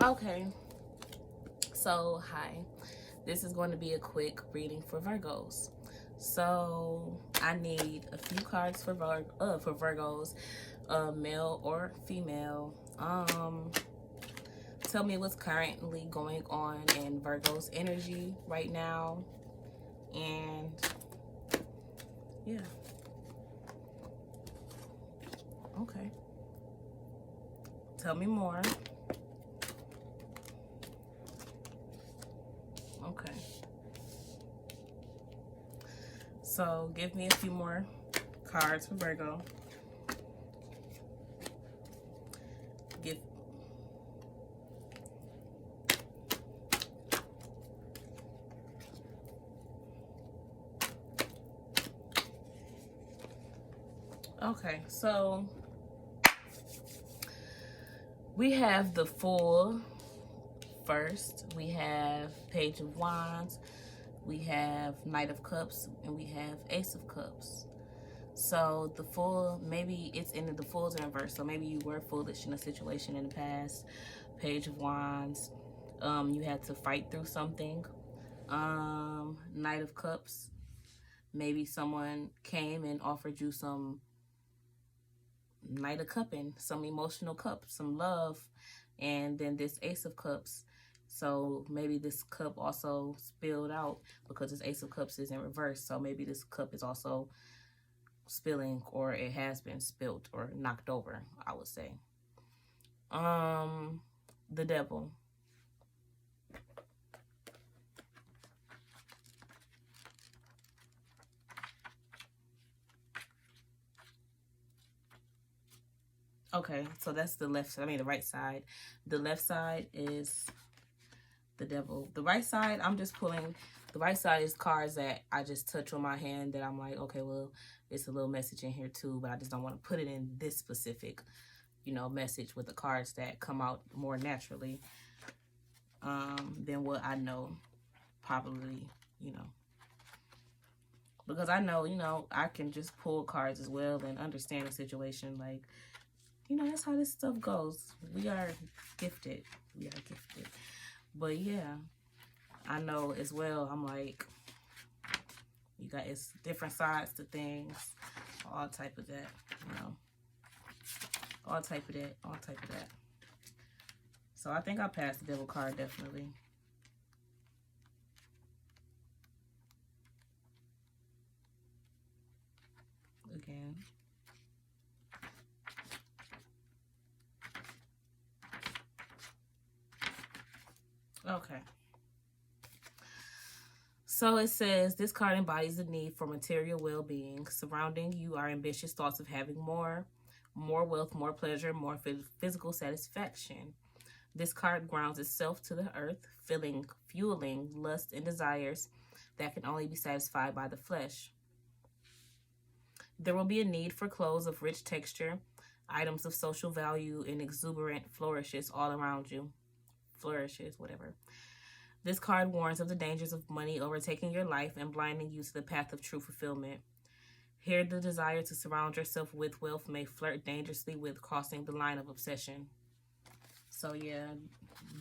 Okay, so hi. This is going to be a quick reading for Virgos. So I need a few cards for Virgos, male or female. Tell me what's currently going on in Virgo's energy right now, and yeah, okay. Tell me more. Okay. So give me a few more cards for Virgo. Give. Okay, so we have the Fool first. We have Page of Wands. We have Knight of Cups, and we have Ace of Cups. So the Fool, maybe it's in the Fool's in reverse. So maybe you were foolish in a situation in the past. Page of Wands, you had to fight through something. Knight of Cups, maybe someone came and offered you some Knight of Cupping, some emotional cup, some love, and then this Ace of Cups. So maybe this cup also spilled out because this Ace of Cups is in reverse. So maybe this cup is also spilling, or it has been spilled or knocked over, I would say. The Devil. Okay, so that's the left, I mean the right side. The left side is the Devil. The right side, I'm just pulling, the right side is cards that I just touch on my hand that I'm like, okay, well, it's a little message in here too, but I just don't want to put it in this specific, message with the cards that come out more naturally than what I know probably, because I know, I can just pull cards as well and understand the situation. Like, that's how this stuff goes. We are gifted. We are gifted. But yeah, I know as well. I'm like, it's different sides to things. All type of that, all type of that, all type of that. So I think I passed the Devil card definitely. Again. Okay. So it says, this card embodies the need for material well-being. Surrounding you are ambitious thoughts of having more wealth, more pleasure, more physical satisfaction. This card grounds itself to the earth, fueling lust and desires that can only be satisfied by the flesh. There will be a need for clothes of rich texture, items of social value, and exuberant flourishes all around you. Flourishes, whatever. This card warns of the dangers of money overtaking your life and blinding you to the path of true fulfillment. Here, the desire to surround yourself with wealth may flirt dangerously with crossing the line of obsession. So yeah,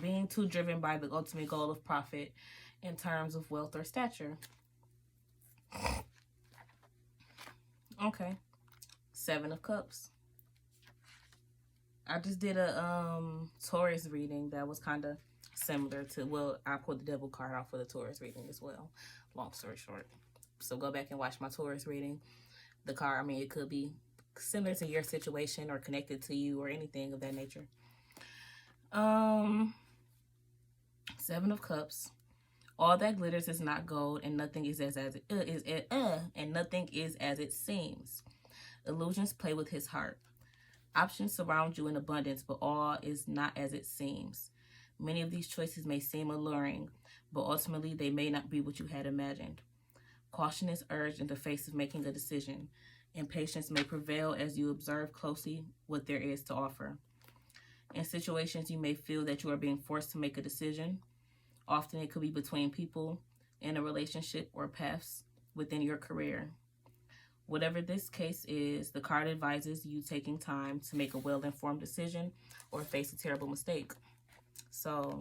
being too driven by the ultimate goal of profit in terms of wealth or stature. Okay. 7 of Cups. I just did a Taurus reading that was kind of similar to, well, I pulled the Devil card out for the Taurus reading as well. Long story short. So go back and watch my Taurus reading. The card, I mean, it could be similar to your situation or connected to you or anything of that nature. 7 of Cups. All that glitters is not gold, and nothing is nothing is as it seems. Illusions play with his heart. Options surround you in abundance, but all is not as it seems. Many of these choices may seem alluring, but ultimately they may not be what you had imagined. Caution is urged in the face of making a decision. Impatience may prevail as you observe closely what there is to offer. In situations, you may feel that you are being forced to make a decision. Often it could be between people, in a relationship, or paths within your career. Whatever this case is, the card advises you taking time to make a well-informed decision or face a terrible mistake. So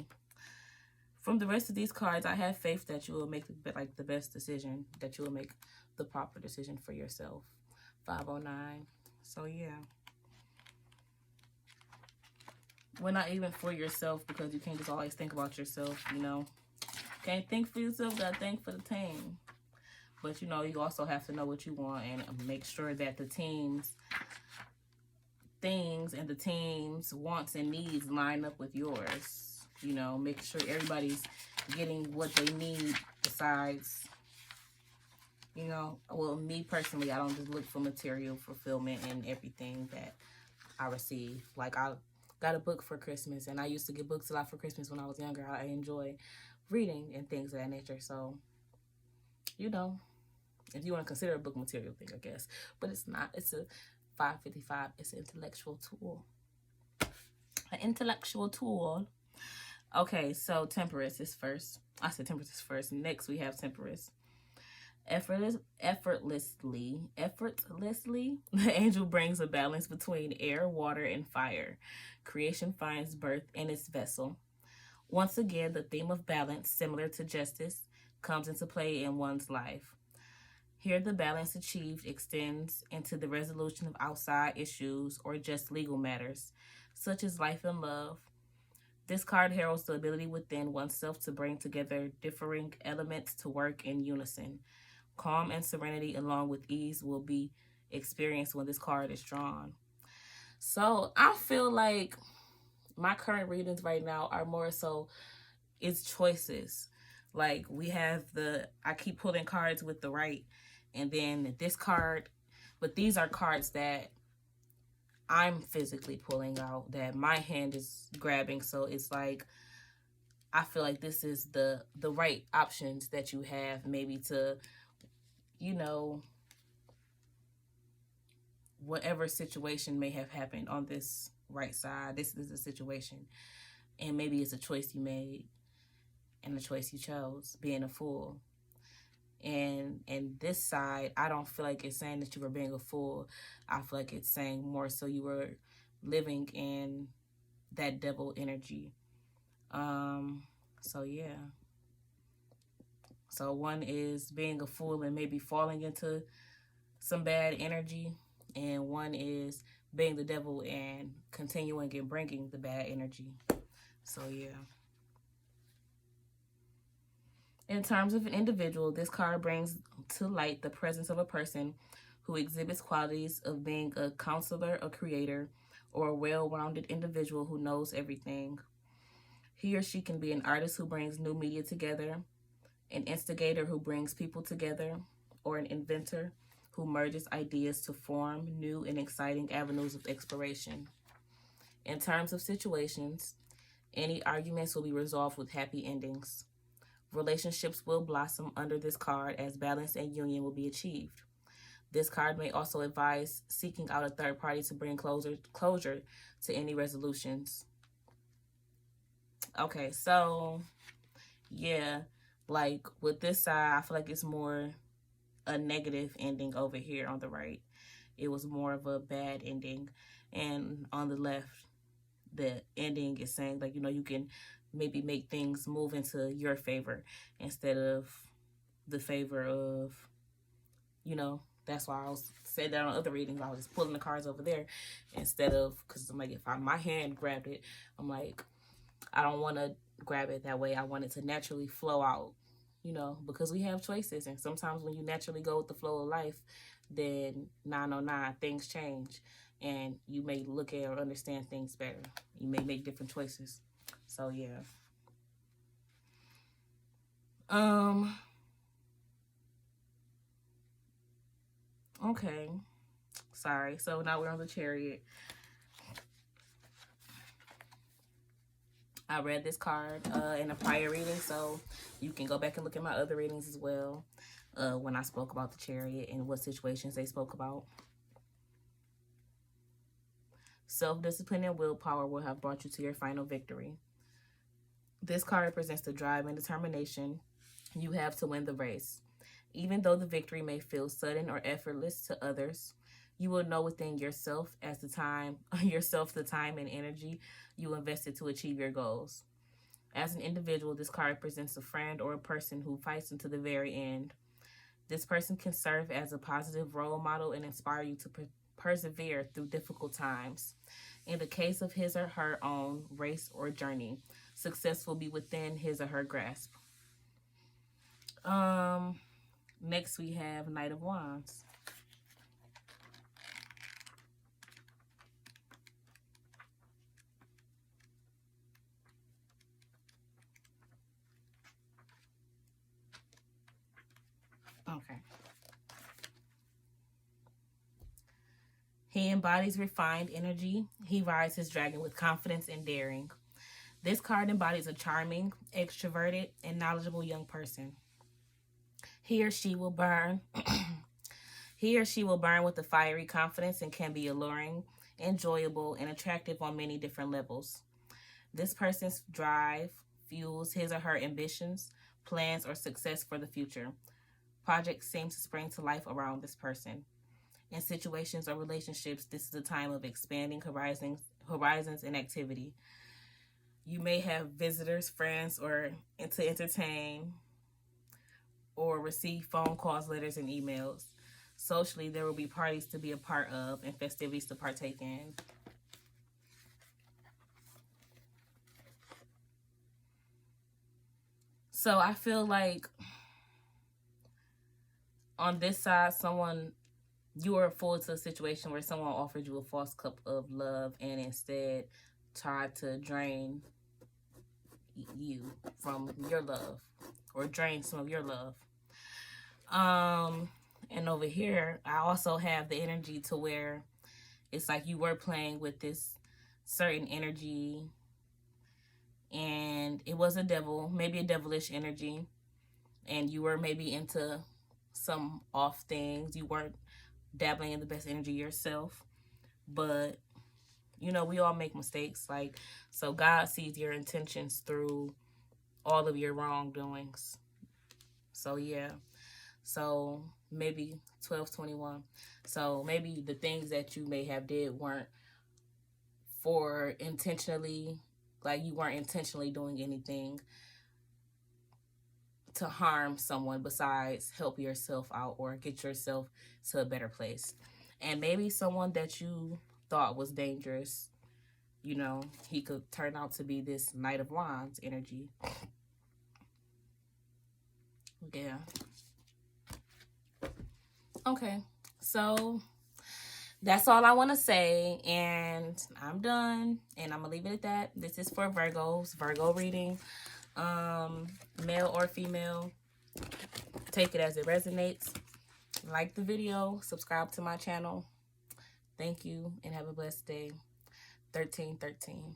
from the rest of these cards, I have faith that you will make the best decision, that you will make the proper decision for yourself. 509. So yeah. Well, not even for yourself, because you can't just always think about yourself, you know. Can't think for yourself, gotta think for the team. But, you know, you also have to know what you want and make sure that the team's things and the team's wants and needs line up with yours. You know, make sure everybody's getting what they need besides, you know, well, me personally, I don't just look for material fulfillment in everything that I receive. Like, I got a book for Christmas, and I used to get books a lot for Christmas when I was younger. I enjoy reading and things of that nature. So, you know, if you want to consider a book material thing, I guess. But it's not. It's a 555. It's an intellectual tool. An intellectual tool. Okay, so Temperance is first. I said Temperance is first. Next, we have Temperance. Effortlessly, the angel brings a balance between air, water, and fire. Creation finds birth in its vessel. Once again, the theme of balance, similar to justice, comes into play in one's life. Here, the balance achieved extends into the resolution of outside issues or just legal matters, such as life and love. This card heralds the ability within oneself to bring together differing elements to work in unison. Calm and serenity along with ease will be experienced when this card is drawn. So I feel like my current readings right now are more so it's choices. Like we have I keep pulling cards with the right, and then this card, but these are cards that I'm physically pulling out, that my hand is grabbing. So it's like, I feel like this is the right options that you have, maybe to, you know, whatever situation may have happened on this right side. This is a situation, and maybe it's a choice you made and the choice you chose, being a fool. And this side, I don't feel like it's saying that you were being a fool. I feel like it's saying more so you were living in that devil energy. So yeah. So one is being a fool and maybe falling into some bad energy, and one is being the devil and continuing and bringing the bad energy. So yeah. In terms of an individual, this card brings to light the presence of a person who exhibits qualities of being a counselor, a creator, or a well-rounded individual who knows everything. He or she can be an artist who brings new media together, an instigator who brings people together, or an inventor who merges ideas to form new and exciting avenues of exploration. In terms of situations, any arguments will be resolved with happy endings. Relationships will blossom under this card as balance and union will be achieved. This card may also advise seeking out a third party to bring closure to any resolutions. Okay, so yeah, like with this side, I feel like it's more a negative ending over here on the right. It was more of a bad ending. And on the left, the ending is saying, like, you know, you can maybe make things move into your favor instead of the favor of, you know, that's why I was said that on other readings. I was just pulling the cards over there instead of, because I'm like, if my hand grabbed it, I'm like, I don't want to grab it that way. I want it to naturally flow out, you know, because we have choices. And sometimes when you naturally go with the flow of life, then 909, things change. And you may look at or understand things better. You may make different choices. So, yeah. Okay. Sorry. So now we're on the Chariot. I read this card in a prior reading, so you can go back and look at my other readings as well when I spoke about the Chariot and what situations they spoke about. Self-discipline and willpower will have brought you to your final victory. This card represents the drive and determination you have to win the race. Even though the victory may feel sudden or effortless to others, you will know within yourself the time and energy you invested to achieve your goals. As an individual, this card represents a friend or a person who fights until the very end. This person can serve as a positive role model and inspire you to persevere through difficult times. In the case of his or her own race or journey, success will be within his or her grasp. Next we have Knight of Wands. Okay. He embodies refined energy. He rides his dragon with confidence and daring. This card embodies a charming, extroverted, and knowledgeable young person. He or she will burn. He or she will burn with a fiery confidence and can be alluring, enjoyable, and attractive on many different levels. This person's drive fuels his or her ambitions, plans, or success for the future. Projects seem to spring to life around this person. In situations or relationships, this is a time of expanding horizons and activity. You may have visitors, friends, or to entertain, or receive phone calls, letters, and emails. Socially, there will be parties to be a part of and festivities to partake in. So I feel like on this side, you are forward to a situation where someone offered you a false cup of love and instead tried to drain you from your love or drain some of your love. And over here, I also have the energy to where it's like you were playing with this certain energy and it was a devil, maybe a devilish energy, and you were maybe into some off things. You weren't dabbling in the best energy yourself, but you know, we all make mistakes. Like, so God sees your intentions through all of your wrongdoings. So yeah. So maybe 12/21. So maybe the things that you may have did weren't for intentionally, like you weren't intentionally doing anything to harm someone besides help yourself out or get yourself to a better place. And maybe someone that you thought was dangerous, you know, he could turn out to be this Knight of Wands energy. Yeah. Okay. So that's all I want to say, and I'm done, and I'm gonna leave it at that. This is for Virgos, Virgo reading, male or female. Take it as it resonates. Like the video, subscribe to my channel. Thank you, and have a blessed day. 1313.